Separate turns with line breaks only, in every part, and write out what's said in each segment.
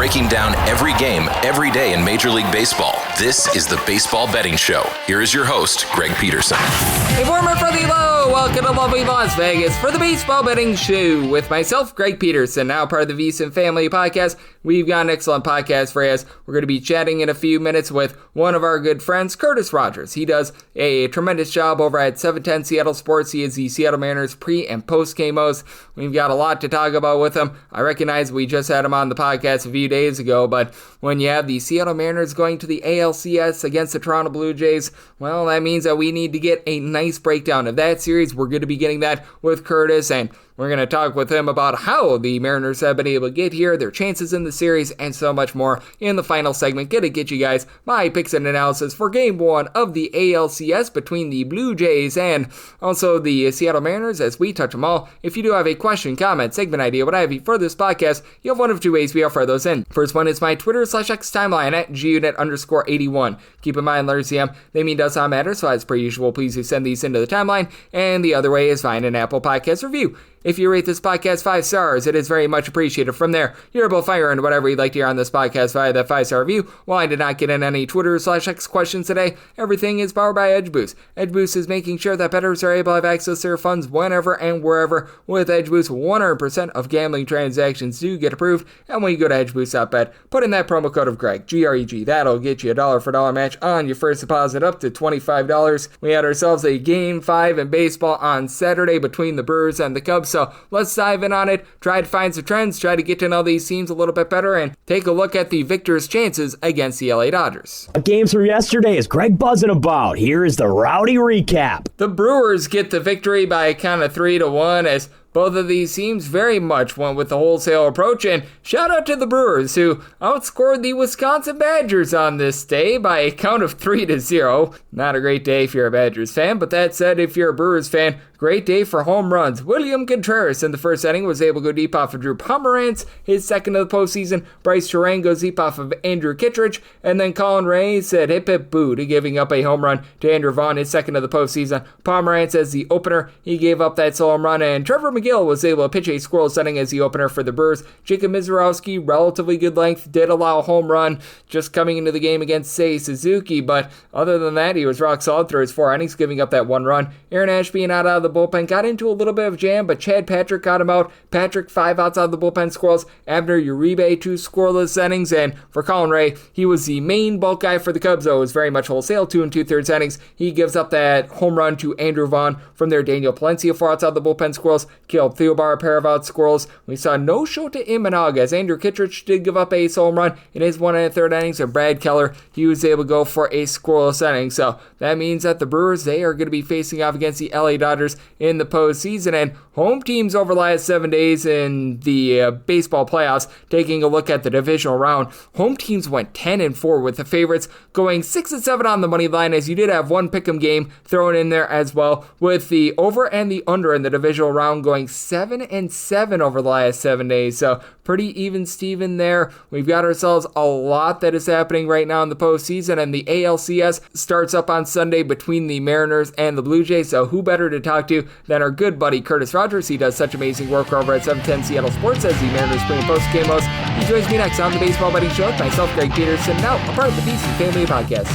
Breaking down every game, every day in Major League Baseball. This is the Baseball Betting Show. Here is your host, Greg Peterson.
A warmer from the low. Welcome to lovely Las Vegas for the Baseball Betting Show with myself, Greg Peterson, now part of the VSiN Family Podcast. We've got an excellent podcast for you. We're going to be chatting in a few minutes with one of our good friends, Curtis Rogers. He does a tremendous job over at 710 Seattle Sports. He is the Seattle Mariners pre- and post-game host. We've got a lot to talk about with him. I recognize we just had him on the podcast a few days ago, but when you have the Seattle Mariners going to the ALCS against the Toronto Blue Jays, well, that means that we need to get a nice breakdown of that series. We're going to be getting that with Curtis, and we're going to talk with him about how the Mariners have been able to get here, their chances in the series, and so much more in the final segment. Going to get you guys my picks and analysis for Game 1 of the ALCS between the Blue Jays and also the Seattle Mariners as we touch them all. If you do have a question, comment, segment idea, what have you for this podcast, you have one of two ways we offer those in. First one is my Twitter/X timeline at gunit_81. Keep in mind, letters CM, they mean does not matter, so as per usual, please do send these into the timeline. And the other way is find an Apple Podcast review. If you rate this podcast 5 stars, it is very much appreciated. From there, you're able to fire in whatever you'd like to hear on this podcast via that 5-star review. While I did not get in any Twitter/X questions today, everything is powered by EdgeBoost. EdgeBoost is making sure that bettors are able to have access to their funds whenever and wherever. With EdgeBoost, 100% of gambling transactions do get approved. And when you go to edgeboost.bet, put in that promo code of Greg, G-R-E-G. That'll get you a $1 match on your first deposit up to $25. We had ourselves a Game 5 in baseball on Saturday between the Brewers and the Cubs. So let's dive in on it, try to find some trends, try to get to know these teams a little bit better, and take a look at the victors' chances against the LA Dodgers.
Games from yesterday is Greg buzzing about. Here is the rowdy recap.
The Brewers get the victory by a count of 3-1 as both of these teams very much went with the wholesale approach, and shout out to the Brewers who outscored the Wisconsin Badgers on this day by a count of 3-0. Not a great day if you're a Badgers fan, but that said, if you're a Brewers fan, great day for home runs. William Contreras in the first inning was able to go deep off of Drew Pomeranz, his second of the postseason. Bryce Terang goes deep off of Andrew Kittredge, and then Colin Ray said hip hip boo to giving up a home run to Andrew Vaughn, his second of the postseason. Pomeranz as the opener, he gave up that solo home run, and Trevor McGill was able to pitch a scoreless inning as the opener for the Brewers. Jacob Mizorowski, relatively good length, did allow a home run just coming into the game against Seiya Suzuki, but other than that, he was rock solid through his 4 innings, giving up that 1 run. Aaron Ashby out of the bullpen got into a little bit of jam, but Chad Patrick got him out. Patrick 5 outs out of the bullpen scoreless. Abner Uribe 2 scoreless innings, and for Colin Ray, he was the main bulk guy for the Cubs, though it was very much wholesale, 2 2/3 innings. He gives up that home run to Andrew Vaughn. From there, Daniel Palencia 4 outs out of the bullpen scoreless, killed Theobar a pair of out scoreless. We saw no show to Imanaga as Andrew Kittredge did give up a solo home run in his 1 1/3 innings, and Brad Keller, he was able to go for a scoreless inning. So that means that the Brewers, they are going to be facing off against the LA Dodgers in the postseason, and home teams over the last 7 days in the baseball playoffs. Taking a look at the divisional round, home teams went 10-4 with the favorites going 6-7 on the money line, as you did have one pick'em game thrown in there as well, with the over and the under in the divisional round going 7-7 over the last 7 days. So pretty even Steven there. We've got ourselves a lot that is happening right now in the postseason, and the ALCS starts up on Sunday between the Mariners and the Blue Jays. So who better to talk to than our good buddy Curtis Rogers? He does such amazing work over at 710 Seattle Sports as the Mariners pre- and post-game host. He joins me next on the Baseball Betting Show with myself, Greg Peterson, now a part of the VSiN Family Podcast.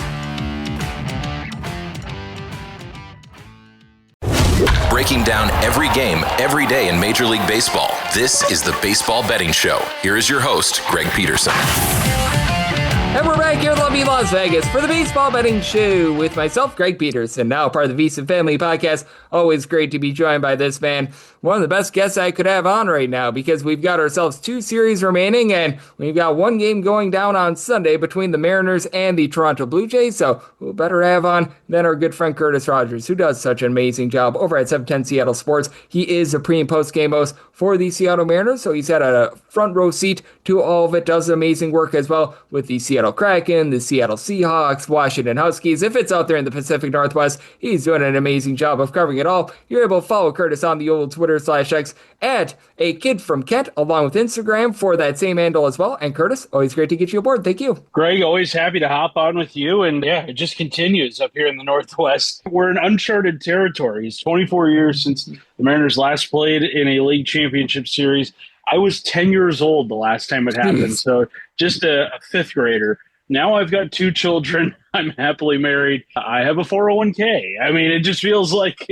Breaking down every game, every day in Major League Baseball. This is the Baseball Betting Show. Here is your host, Greg Peterson.
And we're back here in lovely Las Vegas for the Baseball Betting Show with myself, Greg Peterson, now part of the VSiN Family Podcast. Always great to be joined by this man, one of the best guests I could have on right now, because we've got ourselves 2 series remaining, and we've got 1 game going down on Sunday between the Mariners and the Toronto Blue Jays. So who better have on than our good friend Curtis Rogers, who does such an amazing job over at 710 Seattle Sports. He is a pre- and post-game host for the Seattle Mariners, so he's had a front row seat to all of it. Does amazing work as well with the Seattle Kraken, the Seattle Seahawks, Washington Huskies. If it's out there in the Pacific Northwest, he's doing an amazing job of covering it all. You're able to follow Curtis on the old Twitter/X at a kid from Kent, along with Instagram for that same handle as well. And Curtis, always great to get you aboard. Thank you.
Greg, always happy to hop on with you. And yeah, it just continues up here in the Northwest. We're in uncharted territory. It's 24 years since the Mariners last played in a league championship series. I was 10 years old the last time it happened.
Jeez.
So just a fifth grader. Now I've got two children. I'm happily married. I have a 401k. I mean, it just feels like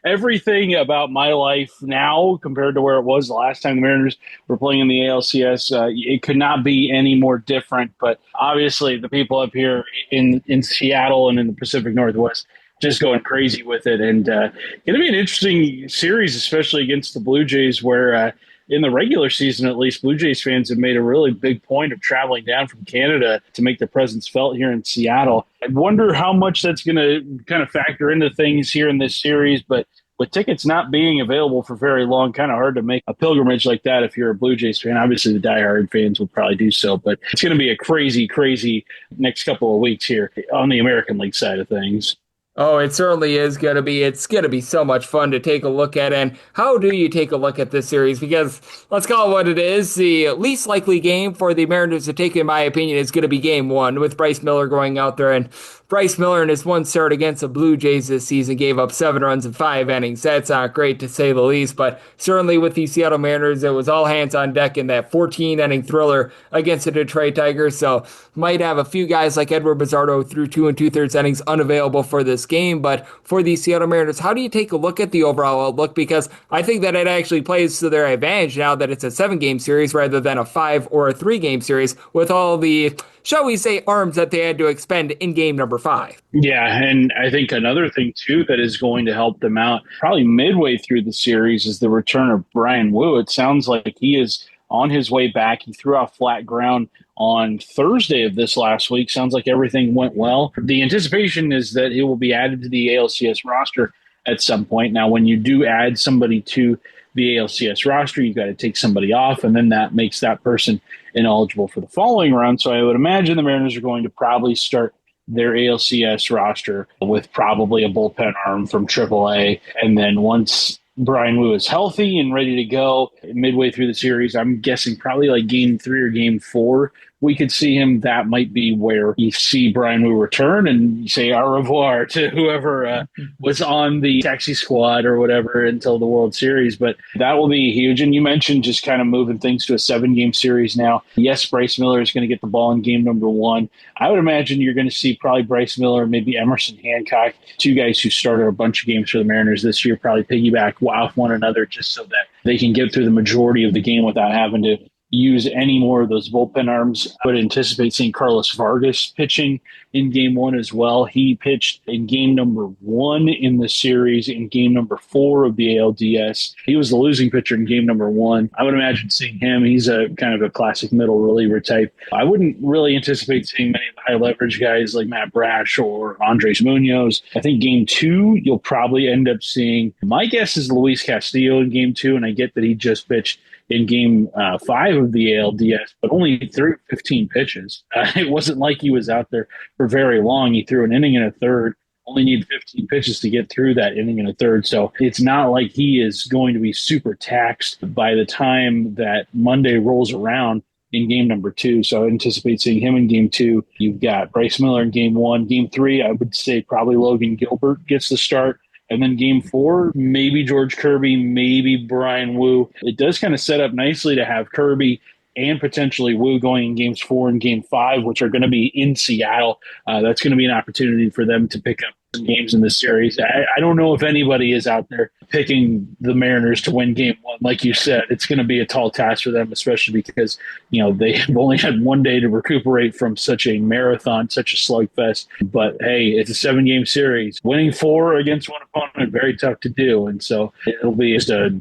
everything about my life now compared to where it was the last time the Mariners were playing in the ALCS. It could not be any more different. But obviously, the people up here in Seattle and in the Pacific Northwest just going crazy with it. And going to be an interesting series, especially against the Blue Jays, where in the regular season, at least, Blue Jays fans have made a really big point of traveling down from Canada to make their presence felt here in Seattle. I wonder how much that's going to kind of factor into things here in this series, but with tickets not being available for very long, kind of hard to make a pilgrimage like that if you're a Blue Jays fan. Obviously, the diehard fans would probably do so, but it's going to be a crazy, crazy next couple of weeks here on the American League side of things.
Oh, it certainly is going to be. It's going to be so much fun to take a look at. And how do you take a look at this series? Because let's call it what it is. The least likely game for the Mariners to take, in my opinion, is going to be game one with Bryce Miller going out there. And Bryce Miller in his one start against the Blue Jays this season gave up 7 runs in 5 innings. That's not great to say the least, but certainly with the Seattle Mariners, it was all hands on deck in that 14-inning thriller against the Detroit Tigers. So might have a few guys like Edward Bizardo through 2 2/3 innings unavailable for this game. But for the Seattle Mariners, how do you take a look at the overall outlook? Because I think that it actually plays to their advantage now that it's a 7-game series rather than a 5 or a 3-game series with all the, shall we say, arms that they had to expend in game number 5.
Yeah, and I think another thing, too, that is going to help them out probably midway through the series is the return of Brian Wu. It sounds like he is on his way back. He threw out flat ground on Thursday of this last week. Sounds like everything went well. The anticipation is that he will be added to the ALCS roster at some point. Now, when you do add somebody to the ALCS roster, you got to take somebody off, and then that makes that person ineligible for the following round. So I would imagine the Mariners are going to probably start their ALCS roster with probably a bullpen arm from AAA. And then once Brian Wu is healthy and ready to go midway through the series, I'm guessing probably like game 3 or game 4, we could see him. That might be where you see Brian Wu return and you say au revoir to whoever was on the taxi squad or whatever until the World Series. But that will be huge. And you mentioned just kind of moving things to a 7-game series now. Yes, Bryce Miller is going to get the ball in game number 1. I would imagine you're going to see probably Bryce Miller, maybe Emerson Hancock, 2 guys who started a bunch of games for the Mariners this year, probably piggyback off one another just so that they can get through the majority of the game without having to use any more of those bullpen arms. I would anticipate seeing Carlos Vargas pitching in game 1 as well. He pitched in game number 1 in the series, in game number 4 of the ALDS. He was the losing pitcher in game number 1. I would imagine seeing him. He's a kind of a classic middle reliever type. I wouldn't really anticipate seeing many of the high leverage guys like Matt Brash or Andres Munoz. I think game 2, you'll probably end up seeing, my guess is Luis Castillo in game 2, and I get that he just pitched in game 5 of the ALDS, but only threw 15 pitches. It wasn't like he was out there for very long. He threw an inning and a third, only need 15 pitches to get through that inning and a third. So it's not like he is going to be super taxed by the time that Monday rolls around in game number 2. So I anticipate seeing him in game 2. You've got Bryce Miller in game 1. Game 3, I would say probably Logan Gilbert gets the start. And then game 4, maybe George Kirby, maybe Brian Wu. It does kind of set up nicely to have Kirby and potentially Wu going in games 4 and game 5, which are going to be in Seattle. That's going to be an opportunity for them to pick up some games in this series. I don't know if anybody is out there picking the Mariners to win game 1. Like you said, it's going to be a tall task for them, especially because, they've only had 1 day to recuperate from such a marathon, such a slugfest. But hey, it's a 7-game series. Winning 4 against one opponent, very tough to do. And so it'll be just a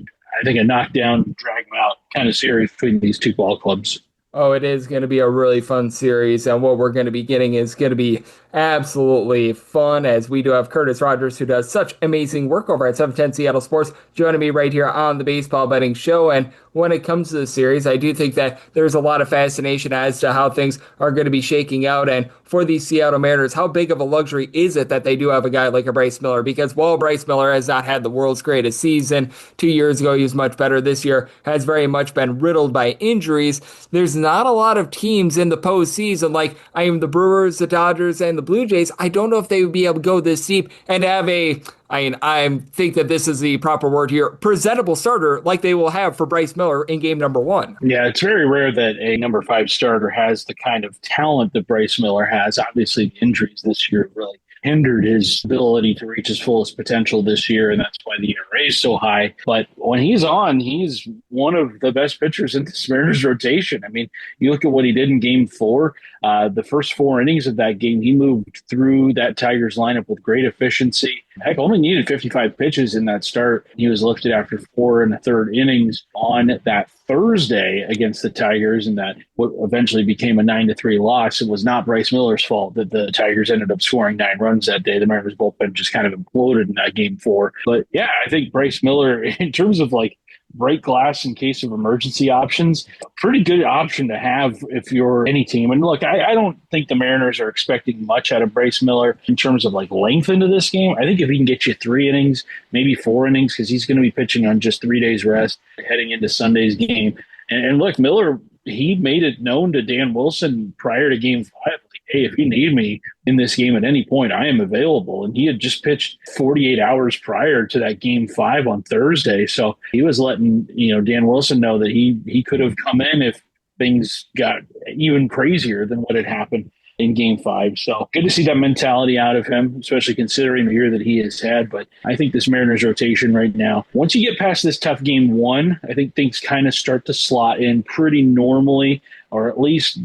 knockdown, drag them out kind of series between these two ball clubs.
Oh, it is going to be a really fun series, and what we're going to be getting is going to be absolutely fun, as we do have Curtis Rogers, who does such amazing work over at 710 Seattle Sports, joining me right here on the Baseball Betting Show. And when it comes to the series, I do think that there's a lot of fascination as to how things are going to be shaking out. And for the Seattle Mariners, how big of a luxury is it that they do have a guy like a Bryce Miller? Because while Bryce Miller has not had the world's greatest season, 2 years ago he was much better, this year has very much been riddled by injuries. There's not a lot of teams in the postseason, like I am the Brewers, the Dodgers, and the Blue Jays. I don't know if they would be able to go this deep and have a I think that this is the proper word here, presentable starter like they will have for Bryce Miller in game number 1.
Yeah, it's very rare that a number 5 starter has the kind of talent that Bryce Miller has. Obviously, the injuries this year really hindered his ability to reach his fullest potential this year, and that's why the ERA is so high. But when he's on, he's one of the best pitchers in the Mariners rotation. I mean, you look at what he did in Game 4, the first 4 innings of that game, he moved through that Tigers lineup with great efficiency. Heck, only needed 55 pitches in that start. He was lifted after 4 1/3 innings on that Thursday against the Tigers, and that what eventually became a 9-3 loss. It was not Bryce Miller's fault that the Tigers ended up scoring 9 runs that day. The Mariners bullpen just kind of imploded in that Game 4. But yeah, I think Bryce Miller, in terms of like break glass in case of emergency options, a pretty good option to have if you're any team. And look, I don't think the Mariners are expecting much out of Bryce Miller in terms of like length into this game. I think if he can get you 3 innings, maybe 4 innings, because he's going to be pitching on just 3 days rest heading into Sunday's game. And look, Miller, he made it known to Dan Wilson prior to Game 5, like, hey, if you need me in this game at any point, I am available. And he had just pitched 48 hours prior to that Game 5 on Thursday. So he was letting, Dan Wilson know that he could have come in if things got even crazier than what had happened in Game 5. So good to see that mentality out of him, especially considering the year that he has had. But I think this Mariners rotation right now, once you get past this tough Game 1, I think things kind of start to slot in pretty normally, or at least,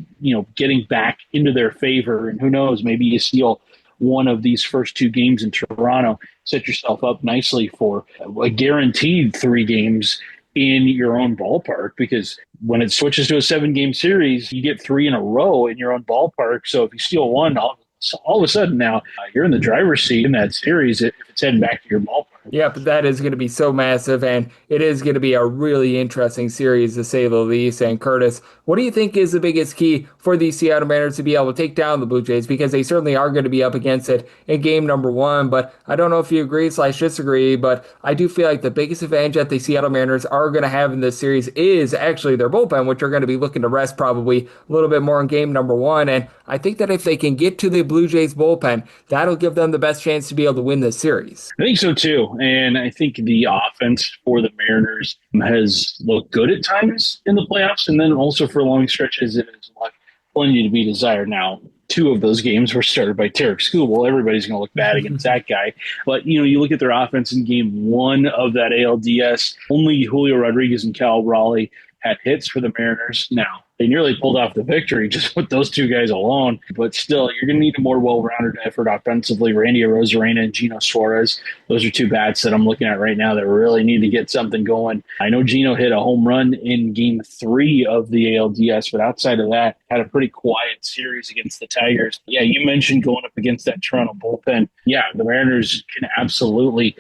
getting back into their favor. And who knows, maybe you steal one of these first 2 games in Toronto, set yourself up nicely for a guaranteed 3 games in your own ballpark, because when it switches to a 7-game series, you get 3 in a row in your own ballpark. So if you steal one, all of a sudden now you're in the driver's seat in that series if it's heading back to your ballpark.
Yep, that is going to be so massive, and it is going to be a really interesting series, to say the least. And Curtis, what do you think is the biggest key for the Seattle Mariners to be able to take down the Blue Jays? Because they certainly are going to be up against it in game number 1, but I don't know if you agree/disagree, but I do feel like the biggest advantage that the Seattle Mariners are going to have in this series is actually their bullpen, which are going to be looking to rest probably a little bit more in game number 1. And I think that if they can get to the Blue Jays bullpen, that'll give them the best chance to be able to win this series.
I think so too. And I think the offense for the Mariners has looked good at times in the playoffs, and then also for long stretches it has left plenty to be desired. Now, 2 of those games were started by Tarek Skubal. Everybody's going to look bad against that guy. But, you look at their offense in game 1 of that ALDS, only Julio Rodriguez and Cal Raleigh had hits for the Mariners. Now, they nearly pulled off the victory just with those 2 guys alone. But still, you're going to need a more well-rounded effort offensively. Randy Arozarena and Gino Suarez, those are 2 bats that I'm looking at right now that really need to get something going. I know Gino hit a home run in Game 3 of the ALDS, but outside of that, had a pretty quiet series against the Tigers. Yeah, you mentioned going up against that Toronto bullpen. Yeah, the Mariners can absolutely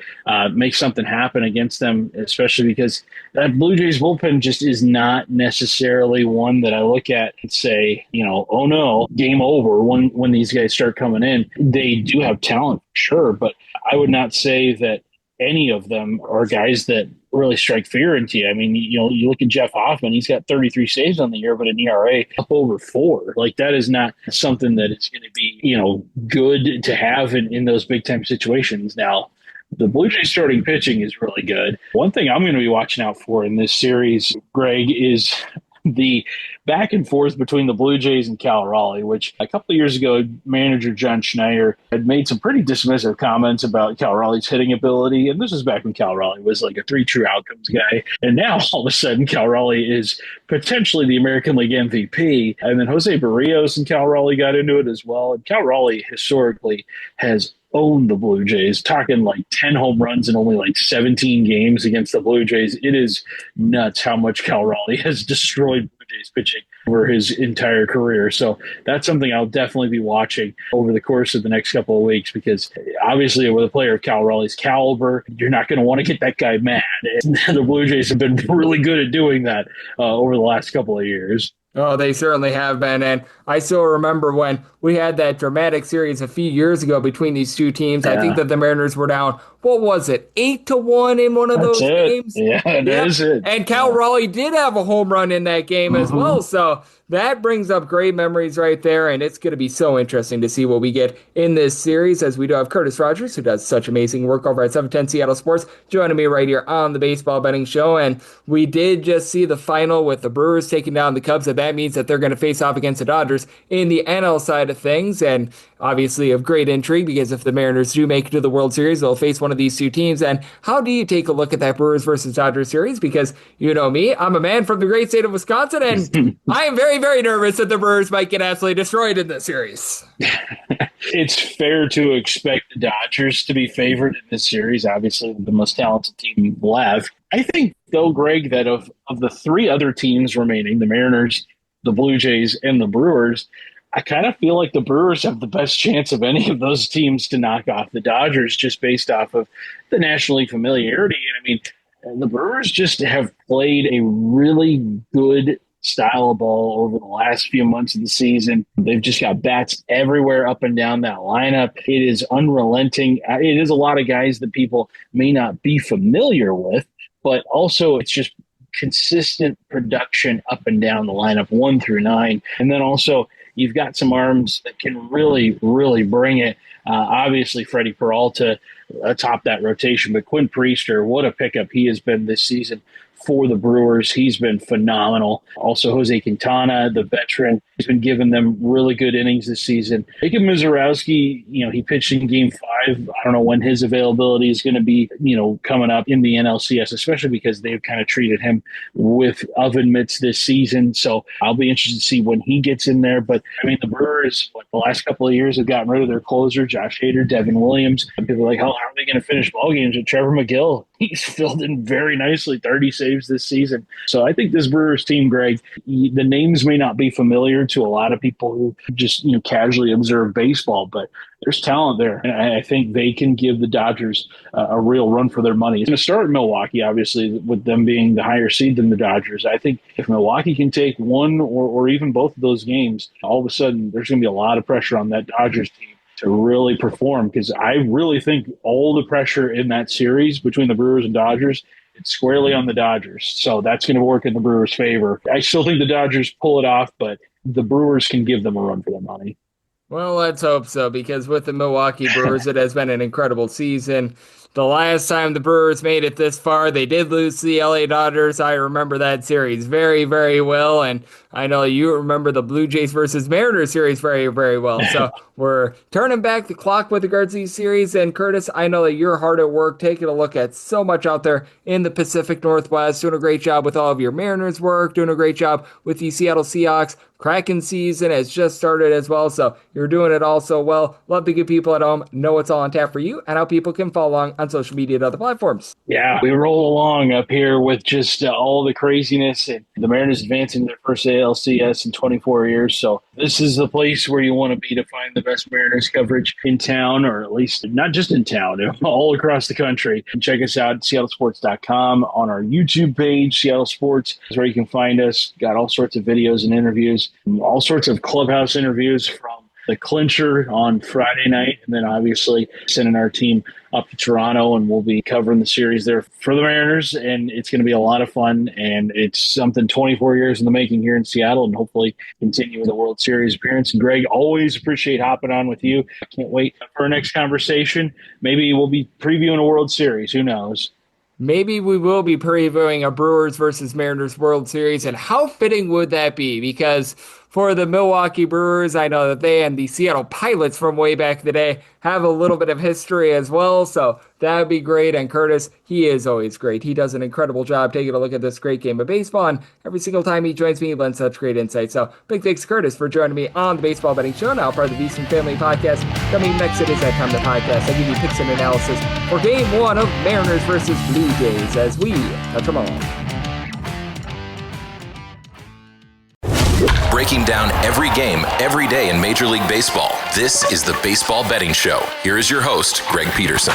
make something happen against them, especially because that Blue Jays bullpen just is not necessarily one that I look at and say, oh no, game over when these guys start coming in. They do have talent, sure, but I would not say that any of them are guys that really strike fear into you. I mean, you look at Jeff Hoffman, he's got 33 saves on the year, but an ERA up over 4. Like, that is not something that is going to be, good to have in those big time situations. Now, the Blue Jays starting pitching is really good. One thing I'm going to be watching out for in this series, Greg, is the back and forth between the Blue Jays and Cal Raleigh, which a couple of years ago, manager John Schneider had made some pretty dismissive comments about Cal Raleigh's hitting ability. And this was back when Cal Raleigh was like a 3 true outcomes guy. And now all of a sudden, Cal Raleigh is potentially the American League MVP. And then Jose Barrios and Cal Raleigh got into it as well. And Cal Raleigh historically has owned the Blue Jays, talking like 10 home runs in only like 17 games against the Blue Jays. It is nuts how much Cal Raleigh has destroyed Blue Jays pitching over his entire career. So that's something I'll definitely be watching over the course of the next couple of weeks, because obviously with a player of Cal Raleigh's caliber, you're not going to want to get that guy mad. And the Blue Jays have been really good at doing that over the last couple of years.
Oh, they certainly have been. And I still remember when we had that dramatic series a few years ago between these 2 teams. Yeah. I think that the Mariners were down, what was it, 8-1 in one of those games?
Yeah, that is it.
And Cal Raleigh did have a home run in that game as well. So that brings up great memories right there, and it's going to be so interesting to see what we get in this series, as we do have Curtis Rogers, who does such amazing work over at 710 Seattle Sports, joining me right here on the Baseball Betting Show. And we did just see the final with the Brewers taking down the Cubs, and that means that they're going to face off against the Dodgers in the NL side of things, and obviously of great intrigue, because if the Mariners do make it to the World Series, they'll face one of these two teams. And how do you take a look at that Brewers versus Dodgers series? Because you know me, I'm a man from the great state of Wisconsin, and I am very, very nervous that the Brewers might get absolutely destroyed in this series.
It's fair to expect the Dodgers to be favored in this series, obviously the most talented team left. I think, though, Greg, that of the three other teams remaining, the Mariners, the Blue Jays, and the Brewers, I kind of feel like the Brewers have the best chance of any of those teams to knock off the Dodgers, just based off of the National League familiarity. And I mean, the Brewers just have played a really good style of ball over the last few months of the season. They've just got bats everywhere up and down that lineup. It is unrelenting. It is a lot of guys that people may not be familiar with, but also it's just consistent production up and down the lineup, 1 through 9. And then also you've got some arms that can really, really bring it. Obviously, Freddie Peralta atop that rotation, but Quinn Priester, what a pickup he has been this season for the Brewers. He's been phenomenal. Also, Jose Quintana, the veteran, has been giving them really good innings this season. Jacob Mizorowski, he pitched in Game 5. I don't know when his availability is going to be, coming up in the NLCS, especially because they've kind of treated him with oven mitts this season. So I'll be interested to see when he gets in there. But, I mean, the Brewers, the last couple of years have gotten rid of their closer, Josh Hader, Devin Williams. And people are like, how are they going to finish ball games with Trevor McGill? He's filled in very nicely, 30 saves this season. So I think this Brewers team, Greg, the names may not be familiar to a lot of people who just casually observe baseball, but there's talent there. And I think they can give the Dodgers a real run for their money. It's going to start in Milwaukee, obviously, with them being the higher seed than the Dodgers. I think if Milwaukee can take one or even both of those games, all of a sudden there's going to be a lot of pressure on that Dodgers team to really perform, because I really think all the pressure in that series between the Brewers and Dodgers, it's squarely on the Dodgers. So that's going to work in the Brewers' favor. I still think the Dodgers pull it off, but the Brewers can give them a run for their money.
Well, let's hope so, because with the Milwaukee Brewers, it has been an incredible season. The last time the Brewers made it this far, they did lose to the LA Dodgers. I remember that series very, very well, and I know you remember the Blue Jays versus Mariners series very, very well. So we're turning back the clock with regards to these series, and Curtis, I know that you're hard at work taking a look at so much out there in the Pacific Northwest, doing a great job with all of your Mariners work, doing a great job with the Seattle Seahawks. Kraken season has just started as well, so you're doing it all so well. Love to get people at home know what's all on tap for you and how people can follow along on social media and other platforms.
Yeah, we roll along up here with just all the craziness, and the Mariners advancing their first ALCS in 24 years. So this is the place where you want to be to find the best Mariners coverage in town, or at least not just in town, all across the country. And check us out at seattlesports.com, on our YouTube page. Seattle Sports is where you can find us. Got all sorts of videos and interviews, all sorts of clubhouse interviews from the clincher on Friday night, and then obviously sending our team up to Toronto, and we'll be covering the series there for the Mariners, and it's going to be a lot of fun, and it's something 24 years in the making here in Seattle, and hopefully continue with the World Series appearance. And Greg, always appreciate hopping on with you. I can't wait for our next conversation. Maybe we'll be previewing a World Series. Who knows?
Maybe we will be previewing a Brewers versus Mariners World Series, and how fitting would that be? Because for the Milwaukee Brewers, I know that they and the Seattle Pilots from way back in the day have a little bit of history as well, so that would be great. And Curtis, he is always great. He does an incredible job taking a look at this great game of baseball, and every single time he joins me, he lends such great insight. So big thanks to Curtis for joining me on the Baseball Betting Show, now part of the Beast and Family Podcast. Coming next, it is that time of the podcast. I give you picks and analysis for Game 1 of Mariners versus Blue Jays as we touch them all.
Breaking down every game, every day in Major League Baseball. This is the Baseball Betting Show. Here is your host, Greg Peterson.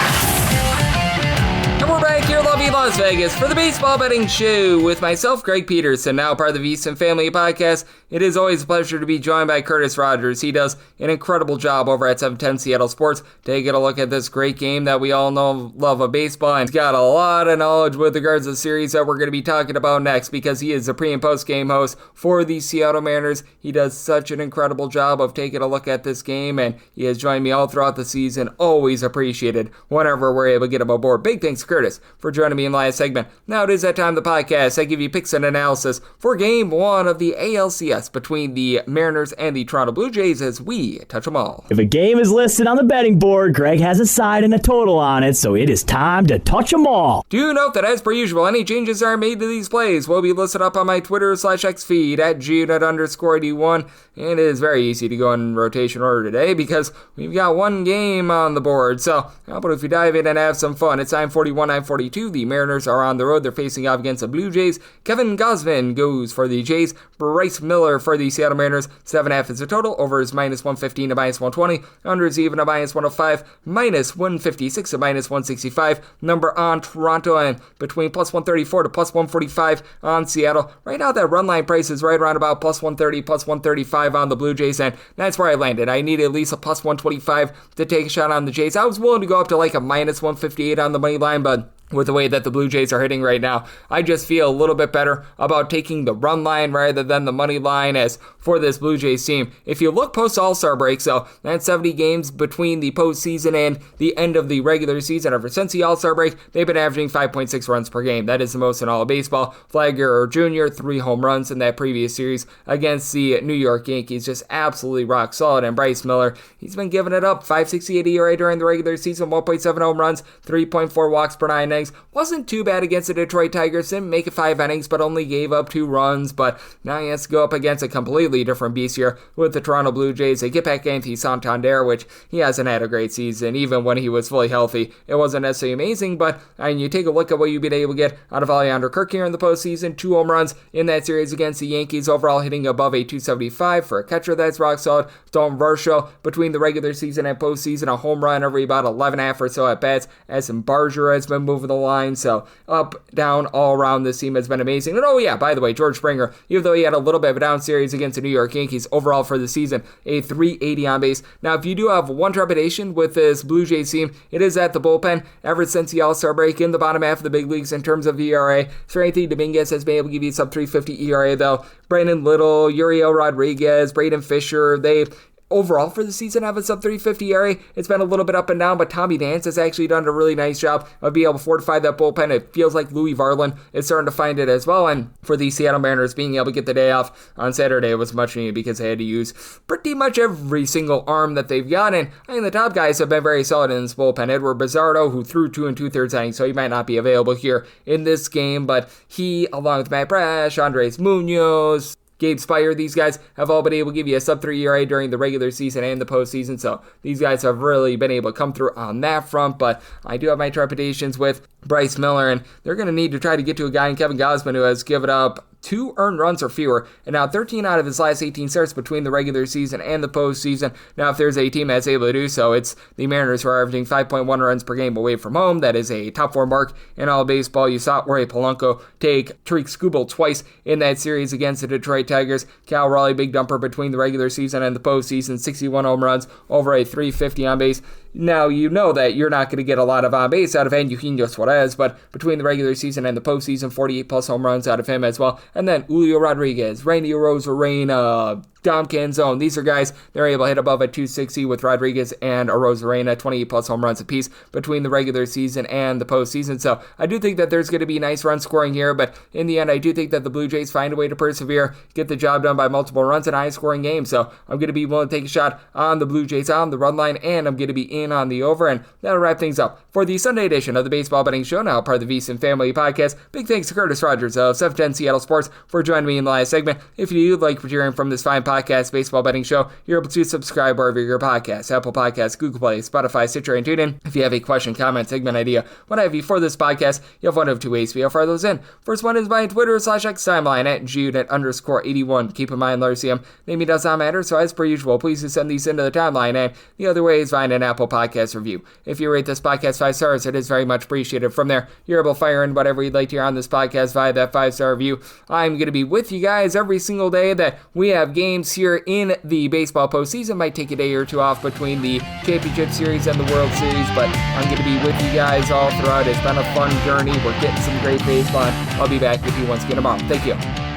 And we're back here, love you Las Vegas for the Baseball Betting Show with myself, Greg Peterson, now part of the VSiN Family Podcast. It is always a pleasure to be joined by Curtis Rogers. He does an incredible job over at 710 Seattle Sports, taking a look at this great game that we all know love of baseball, and he's got a lot of knowledge with regards to the series that we're going to be talking about next, because he is the pre- and post-game host for the Seattle Mariners. He does such an incredible job of taking a look at this game, and he has joined me all throughout the season. Always appreciated whenever we're able to get him aboard. Big thanks, Curtis, for joining me in the last segment. Now it is that time of the podcast. I give you picks and analysis for Game 1 of the ALCS between the Mariners and the Toronto Blue Jays as we touch them all.
If a game is listed on the betting board, Greg has a side and a total on it, so it is time to touch them all.
Do note that, as per usual, any changes that are made to these plays will be listed up on my Twitter/X feed at @GUnit_81, and it is very easy to go in rotation order today because we've got one game on the board. So how about if we dive in and have some fun? It's 9:41, 9:42. The Mariners are on the road. They're facing off against the Blue Jays. Kevin Gausman goes for the Jays. Bryce Miller for the Seattle Mariners. 7.5 is the total. Over is -115 to -120. Under is even to -105. -156 to -165. Number on Toronto, and between +134 to +145 on Seattle. Right now, that run line price is right around about +130, +135 on the Blue Jays, and that's where I landed. I need at least a +125 to take a shot on the Jays. I was willing to go up to like a -158 on the money line, but with the way that the Blue Jays are hitting right now, I just feel a little bit better about taking the run line rather than the money line. As for this Blue Jays team, if you look post All-Star break, so that's 70 games between the postseason and the end of the regular season. Ever since the All-Star break, they've been averaging 5.6 runs per game. That is the most in all of baseball. Flagger Jr., 3 home runs in that previous series against the New York Yankees. Just absolutely rock solid. And Bryce Miller, he's been giving it up. 5.68 ERA during the regular season, 1.7 home runs, 3.4 walks per 9 innings. Wasn't too bad against the Detroit Tigers. Didn't make it 5 innings, but only gave up 2 runs. But now he has to go up against a completely different beast here with the Toronto Blue Jays. They get back Anthony Santander, which he hasn't had a great season. Even when he was fully healthy, it wasn't necessarily amazing. But you take a look at what you've been able to get out of Alejandro Kirk here in the postseason. 2 home runs in that series against the Yankees. Overall hitting above a 275 for a catcher. That's rock solid. Dalton Varsho between the regular season and postseason, a home run every about 11.5 or so at bats. As Barger has been moving the line. So up, down, all around, this team has been amazing. And oh yeah, by the way, George Springer, even though he had a little bit of a down series against the New York Yankees, overall for the season, a 380 on base. Now, if you do have one trepidation with this Blue Jays team, it is at the bullpen. Ever since the All-Star break, in the bottom half of the big leagues in terms of ERA. Seranthony Dominguez has been able to give you sub 350 ERA though. Brandon Little, Uriel Rodriguez, Braden Fisher, they overall for the season have a sub 350 ERA. It's been a little bit up and down, but Tommy Nance has actually done a really nice job of being able to fortify that bullpen. It feels like Louis Varland is starting to find it as well. And for the Seattle Mariners, being able to get the day off on Saturday was much needed because they had to use pretty much every single arm that they've got. And I think the top guys have been very solid in this bullpen. Edward Bizardo, who threw 2 2/3 innings, so he might not be available here in this game, but he, along with Matt Brash, Andres Munoz, Gabe Spire, these guys have all been able to give you a sub 3 ERA during the regular season and the postseason, so these guys have really been able to come through on that front. But I do have my trepidations with Bryce Miller, and they're going to need to try to get to a guy in Kevin Gausman who has given up 2 earned runs or fewer, and now 13 out of his last 18 starts between the regular season and the postseason. Now, if there's a team that's able to do so, it's the Mariners, who are averaging 5.1 runs per game away from home. That is a top 4 mark in all baseball. You saw Jorge Polanco take Tariq Skubal twice in that series against the Detroit Tigers. Cal Raleigh, big dumper between the regular season and the postseason, 61 home runs, over a 350 on base. Now, you know that you're not going to get a lot of on base out of Eugenio Suarez, but between the regular season and the postseason, 48 plus home runs out of him as well. And then Julio Rodriguez, Randy Arozarena, Dom Canzone. These are guys that are able to hit above a 260 with Rodriguez and Arozarena, 28 plus home runs apiece between the regular season and the postseason. So I do think that there's going to be nice run scoring here, but in the end, I do think that the Blue Jays find a way to persevere, get the job done by multiple runs in a high scoring game. So I'm going to be willing to take a shot on the Blue Jays on the run line, and I'm going to be in on the over, and that'll wrap things up for the Sunday edition of the Baseball Betting Show, now part of the VSiN Family Podcast. Big thanks to Curtis Rogers of 710 Seattle Sports for joining me in the last segment. If you do like what you're hearing from this fine podcast, Baseball Betting Show, you're able to subscribe wherever your podcasts, Apple Podcasts, Google Play, Spotify, Stitcher, and TuneIn. If you have a question, comment, segment idea, what have you for this podcast, you have one of 2 ways to fire those in. First one is my Twitter/X timeline at GUnit_81. Keep in mind, Larcium, name does not matter, so as per usual, please send these into the timeline. And the other way is find an Apple Podcast review. If you rate this podcast 5 5 stars, it is very much appreciated. From there, you're able to fire in whatever you'd like to hear on this podcast via that 5-star review. I'm going to be with you guys every single day that we have games here in the baseball postseason. Might take a day or two off between the Championship Series and the World Series, but I'm going to be with you guys all throughout. It's been a fun journey. We're getting some great baseball. I'll be back with you once again tomorrow. Thank you.